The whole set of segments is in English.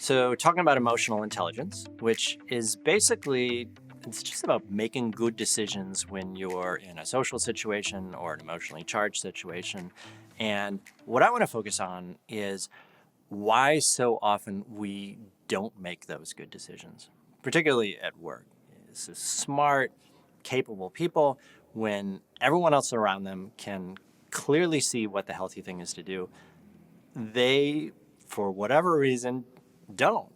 So, talking about emotional intelligence, which is basically it's just about making good decisions when you're in a social situation or an emotionally charged situation. And what I want to focus on is why so often we don't make those good decisions, particularly at work. This is smart, capable people when everyone else around them can clearly see what the healthy thing is to do. They, for whatever reason, don't.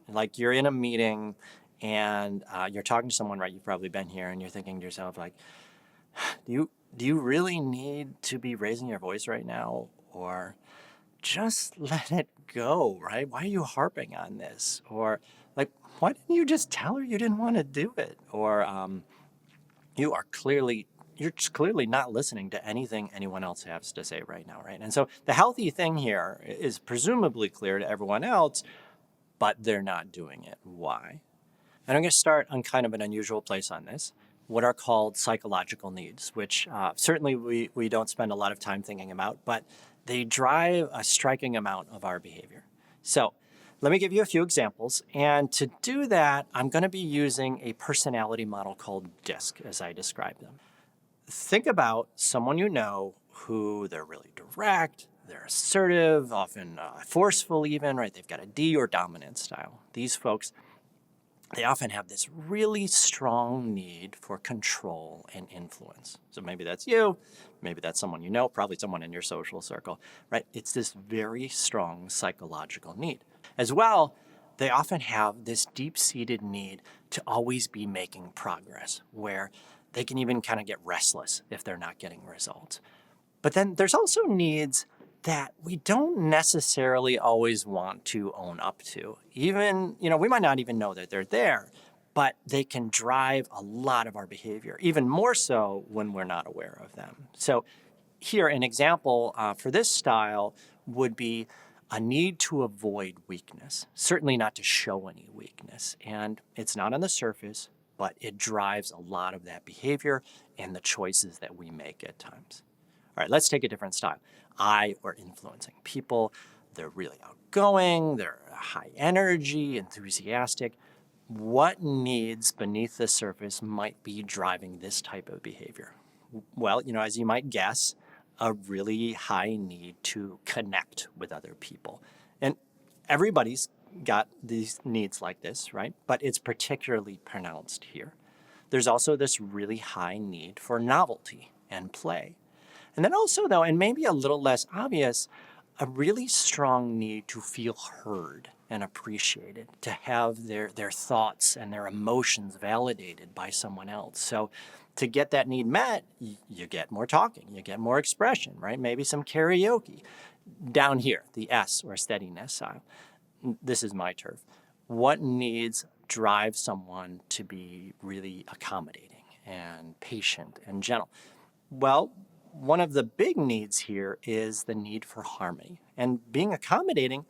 Like you're in a meeting and you're talking to someone, right? You've probably been here and you're thinking to yourself, like, do you really need to be raising your voice right now? Or just let it go, right? Why are you harping on this? Or like, why didn't you just tell her you didn't want to do it? Or you are clearly you're just clearly not listening to anything anyone else has to say right now, right? And so the healthy thing here is presumably clear to everyone else, but they're not doing it. Why? And I'm going to start on kind of an unusual place on this, what are called psychological needs, which certainly we don't spend a lot of time thinking about, but they drive a striking amount of our behavior. So let me give you a few examples. And to do that, I'm going to be using a personality model called DISC as I describe them. Think about someone you know who they're really direct, they're assertive, often forceful even, right? They've got a D or dominant style. These folks, they often have this really strong need for control and influence. So maybe that's you, maybe that's someone you know, probably someone in your social circle, right? It's this very strong psychological need. As well, they often have this deep-seated need to always be making progress, where they can even kind of get restless if they're not getting results. But then there's also needs that we don't necessarily always want to own up to. Even, we might not even know that they're there, but they can drive a lot of our behavior, even more so when we're not aware of them. So here, an example for this style would be a need to avoid weakness, certainly not to show any weakness. And it's not on the surface, but it drives a lot of that behavior and the choices that we make at times. All right, let's take a different style. I or influencing people. They're really outgoing, they're high energy, enthusiastic. What needs beneath the surface might be driving this type of behavior? Well, as you might guess, a really high need to connect with other people. And everybody's got these needs like this, right? But it's particularly pronounced here. There's also this really high need for novelty and play. And then also, though, and maybe a little less obvious, a really strong need to feel heard and appreciated, to have their thoughts and their emotions validated by someone else. So to get that need met, you get more talking, you get more expression, right? Maybe some karaoke. Down here, the S or steadiness style. This is my turf. What needs drive someone to be really accommodating and patient and gentle? Well, one of the big needs here is the need for harmony. And being accommodating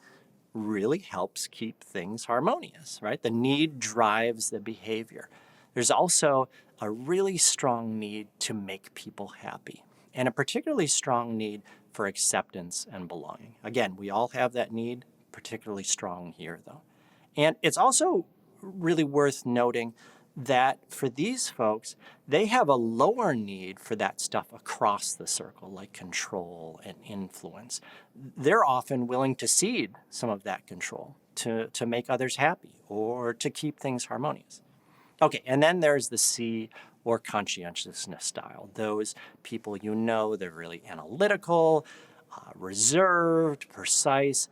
really helps keep things harmonious, right? The need drives the behavior. There's also a really strong need to make people happy, and a particularly strong need for acceptance and belonging. Again, we all have that need, particularly strong here, though. And it's also really worth noting that for these folks, they have a lower need for that stuff across the circle, like control and influence. They're often willing to cede some of that control to make others happy or to keep things harmonious. Okay, and then there's the C or conscientiousness style. Those people, they're really analytical, reserved, precise.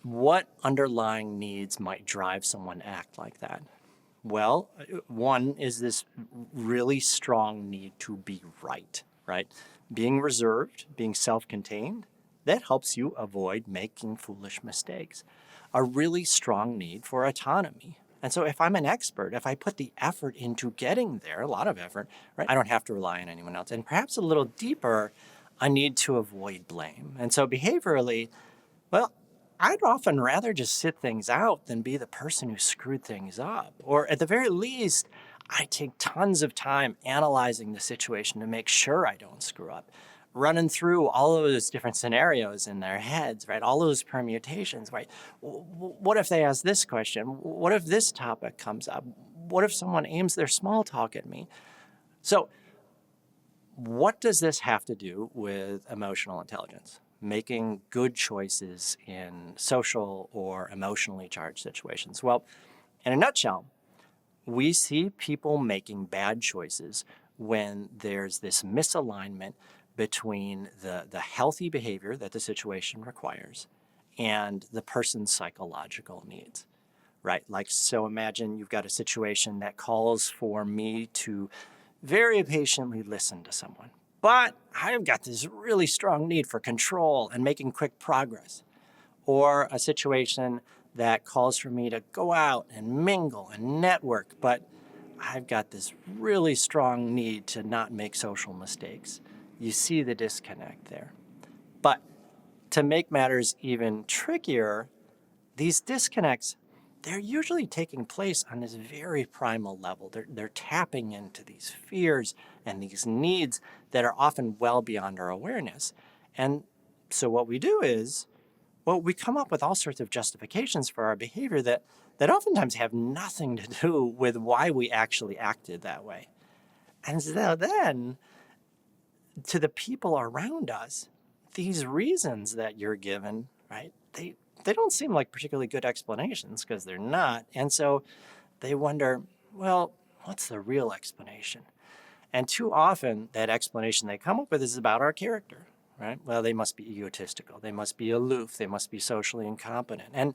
What underlying needs might drive someone to act like that? Well, one is this really strong need to be right? Being reserved, being self-contained, that helps you avoid making foolish mistakes. A really strong need for autonomy. And so if I'm an expert, if I put the effort into getting there, a lot of effort, right, I don't have to rely on anyone else. And perhaps a little deeper, a need to avoid blame. And so behaviorally, well, I'd often rather just sit things out than be the person who screwed things up. Or at the very least, I take tons of time analyzing the situation to make sure I don't screw up. running through all of those different scenarios in their heads, right? All those permutations, right? What if they ask this question? What if this topic comes up? What if someone aims their small talk at me? So, what does this have to do with emotional intelligence? Making good choices in social or emotionally charged situations? Well, in a nutshell, we see people making bad choices when there's this misalignment between the healthy behavior that the situation requires and the person's psychological needs, right? Like, so imagine you've got a situation that calls for me to very patiently listen to someone, but I've got this really strong need for control and making quick progress. Or a situation that calls for me to go out and mingle and network, but I've got this really strong need to not make social mistakes. You see the disconnect there. But to make matters even trickier, these disconnects, they're usually taking place on this very primal level. They're tapping into these fears and these needs that are often well beyond our awareness. And so what we do is, well, we come up with all sorts of justifications for our behavior that oftentimes have nothing to do with why we actually acted that way. And so then, to the people around us, these reasons that you're given, right, they don't seem like particularly good explanations, because they're not. And so they wonder, well, what's the real explanation? And too often, that explanation they come up with is about our character, right? Well, they must be egotistical. They must be aloof. They must be socially incompetent. And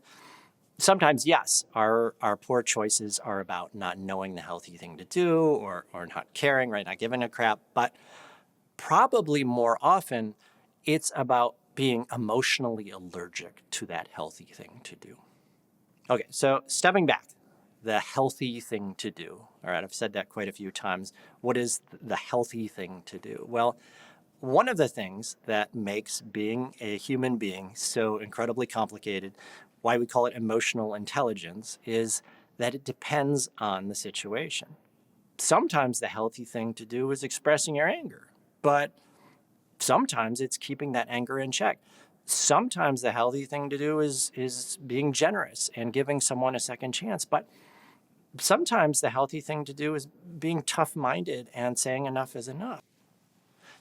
sometimes, yes, our poor choices are about not knowing the healthy thing to do, or not caring, right? Not giving a crap. But probably more often, it's about being emotionally allergic to that healthy thing to do. Okay, so stepping back, the healthy thing to do. All right, I've said that quite a few times. What is the healthy thing to do? Well, one of the things that makes being a human being so incredibly complicated, why we call it emotional intelligence, is that it depends on the situation. Sometimes the healthy thing to do is expressing your anger, but sometimes it's keeping that anger in check. Sometimes the healthy thing to do is being generous and giving someone a second chance, but sometimes the healthy thing to do is being tough-minded and saying enough is enough.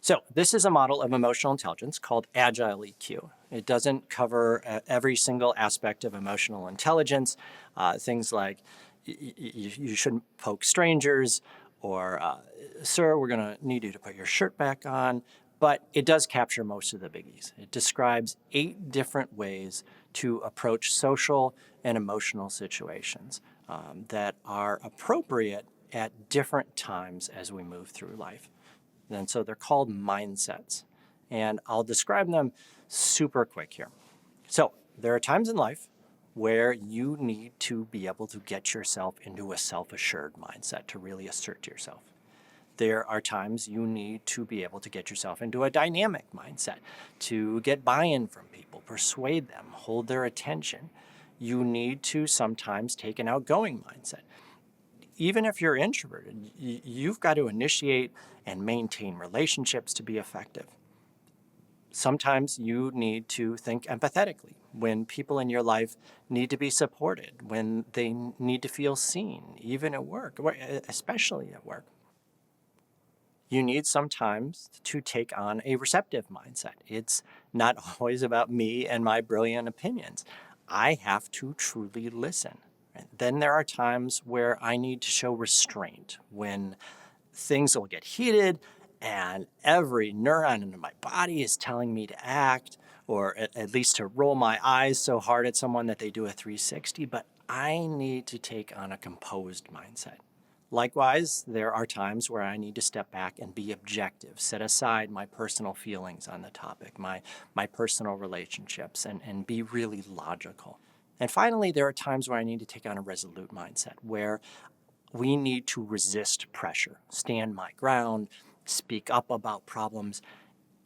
So this is a model of emotional intelligence called Agile EQ. It doesn't cover every single aspect of emotional intelligence. Things like you shouldn't poke strangers, or sir, we're going to need you to put your shirt back on. But it does capture most of the biggies. It describes 8 different ways to approach social and emotional situations that are appropriate at different times as we move through life. And so they're called mindsets. And I'll describe them super quick here. So there are times in life where you need to be able to get yourself into a self-assured mindset to really assert yourself. There are times you need to be able to get yourself into a dynamic mindset to get buy-in from people, persuade them, hold their attention. You need to sometimes take an outgoing mindset. Even if you're introverted, you've got to initiate and maintain relationships to be effective. Sometimes you need to think empathetically when people in your life need to be supported, when they need to feel seen, even at work, especially at work. You need sometimes to take on a receptive mindset. It's not always about me and my brilliant opinions. I have to truly listen. Then there are times where I need to show restraint, when things will get heated and every neuron in my body is telling me to act, or at least to roll my eyes so hard at someone that they do a 360, but I need to take on a composed mindset. Likewise, there are times where I need to step back and be objective, set aside my personal feelings on the topic, my personal relationships, and be really logical. And finally, there are times where I need to take on a resolute mindset, where we need to resist pressure, stand my ground, speak up about problems,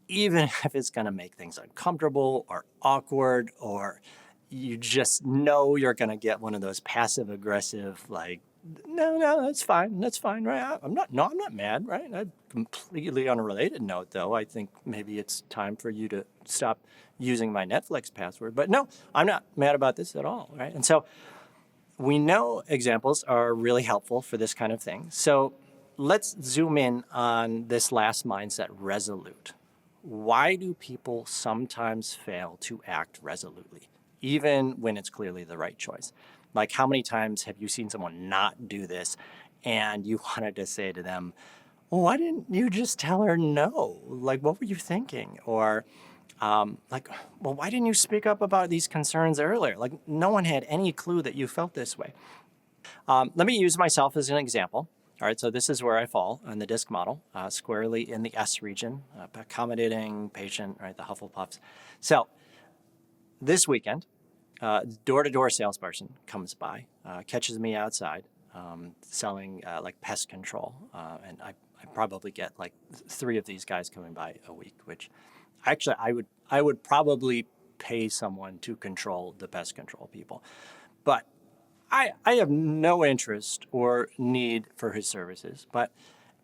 even if it's going to make things uncomfortable or awkward, or you just know you're going to get one of those passive aggressive, like, no, that's fine. That's fine, right? I'm not mad, right? A completely unrelated note, though. I think maybe it's time for you to stop using my Netflix password. But no, I'm not mad about this at all, right? And so we know examples are really helpful for this kind of thing. So let's zoom in on this last mindset, resolute. Why do people sometimes fail to act resolutely, even when it's clearly the right choice? Like, how many times have you seen someone not do this and you wanted to say to them, well, why didn't you just tell her no? Like, what were you thinking? Or, like, well, why didn't you speak up about these concerns earlier? Like, no one had any clue that you felt this way. Let me use myself as an example. All right, so this is where I fall on the DISC model, squarely in the S region, accommodating, patient, right, the Hufflepuffs. So this weekend, door-to-door salesperson comes by, catches me outside, selling like pest control, and I probably get like 3 of these guys coming by a week, which actually I would probably pay someone to control the pest control people, but I have no interest or need for his services. But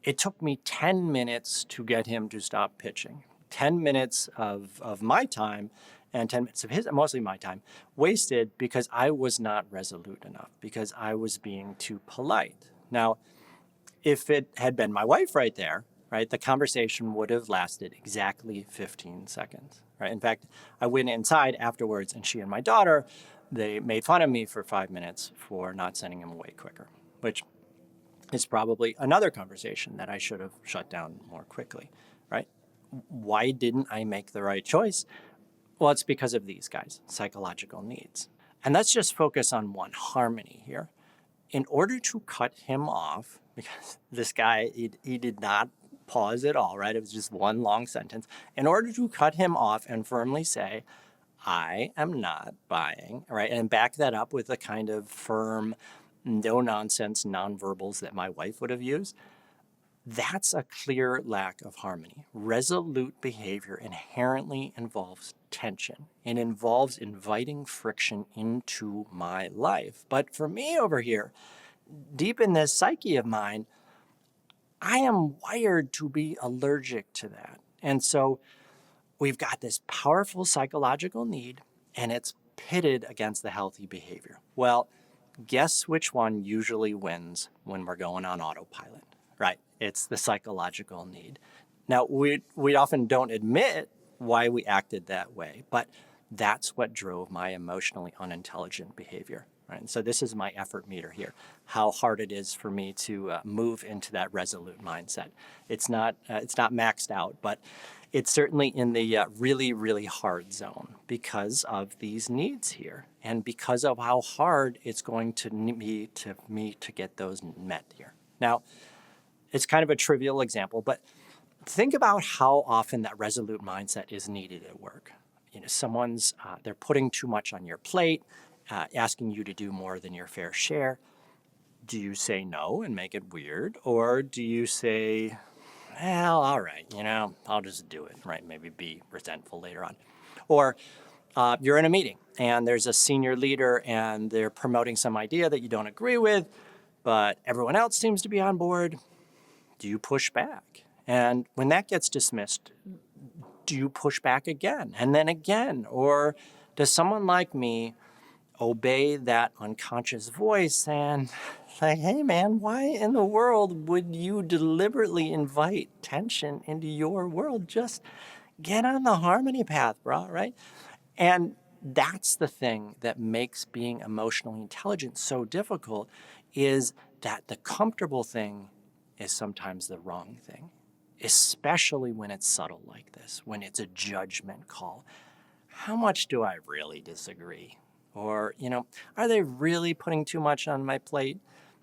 it took me 10 minutes to get him to stop pitching. 10 minutes of my time and 10 minutes of his, mostly my time, wasted because I was not resolute enough, because I was being too polite. Now, if it had been my wife right there, right, the conversation would have lasted exactly 15 seconds, right? In fact, I went inside afterwards and she and my daughter, they made fun of me for 5 minutes for not sending him away quicker, which is probably another conversation that I should have shut down more quickly, right? Why didn't I make the right choice? Well, it's because of these guys, psychological needs. And let's just focus on one, Harmony here. In order to cut him off, because this guy, he did not pause at all, right? It was just one long sentence. In order to cut him off and firmly say, I am not buying, right? And back that up with the kind of firm, no nonsense nonverbals that my wife would have used. That's a clear lack of harmony. Resolute behavior inherently involves tension. It involves inviting friction into my life. But for me over here, deep in this psyche of mine, I am wired to be allergic to that. And so we've got this powerful psychological need, and it's pitted against the healthy behavior. Well, guess which one usually wins when we're going on autopilot, right? It's the psychological need. Now, we often don't admit why we acted that way, but that's what drove my emotionally unintelligent behavior. Right? And so this is my effort meter here, how hard it is for me to move into that resolute mindset. It's not maxed out, but it's certainly in the really, really hard zone because of these needs here and because of how hard it's going to be to me to get those met here. Now, it's kind of a trivial example, but think about how often that resolute mindset is needed at work. You know, someone's, they're putting too much on your plate, asking you to do more than your fair share. Do you say no and make it weird? Or do you say, well, all right, I'll just do it, right? Maybe be resentful later on. Or you're in a meeting and there's a senior leader and they're promoting some idea that you don't agree with, but everyone else seems to be on board. Do you push back? And when that gets dismissed, do you push back again and then again? Or does someone like me obey that unconscious voice and say, hey man, why in the world would you deliberately invite tension into your world? Just get on the harmony path, bro, right? And that's the thing that makes being emotionally intelligent so difficult, is that the comfortable thing is sometimes the wrong thing, especially when it's subtle like this, when it's a judgment call. How much do I really disagree? Or, are they really putting too much on my plate?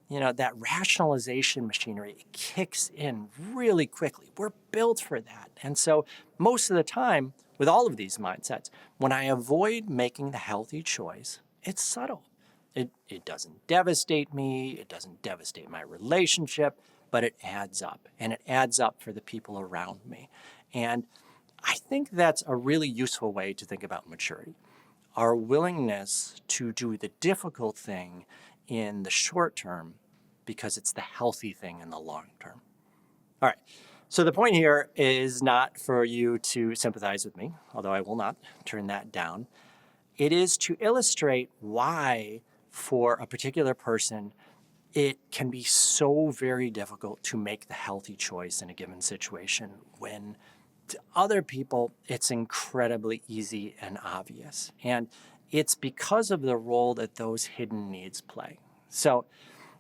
That rationalization machinery kicks in really quickly. We're built for that. And so most of the time, with all of these mindsets, when I avoid making the healthy choice, it's subtle. It doesn't devastate me. It doesn't devastate my relationship, but it adds up. And it adds up for the people around me. And I think that's a really useful way to think about maturity. Our willingness to do the difficult thing in the short term because it's the healthy thing in the long term. All right. So the point here is not for you to sympathize with me, although I will not turn that down. It is to illustrate why, for a particular person, it can be so very difficult to make the healthy choice in a given situation when to other people it's incredibly easy and obvious. And it's because of the role that those hidden needs play. So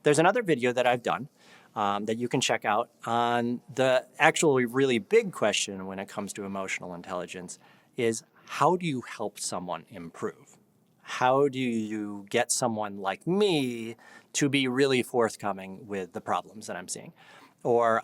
there's another video that I've done that you can check out on the actually really big question when it comes to emotional intelligence is, how do you help someone improve? How do you get someone like me to be really forthcoming with the problems that I'm seeing? Or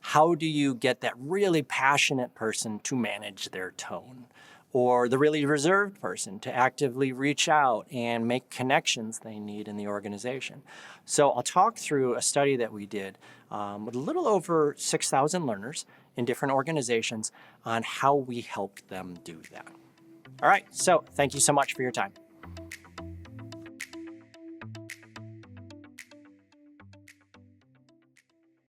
how do you get that really passionate person to manage their tone? Or the really reserved person to actively reach out and make connections they need in the organization. So I'll talk through a study that we did with a little over 6,000 learners in different organizations on how we helped them do that. All right, so thank you so much for your time.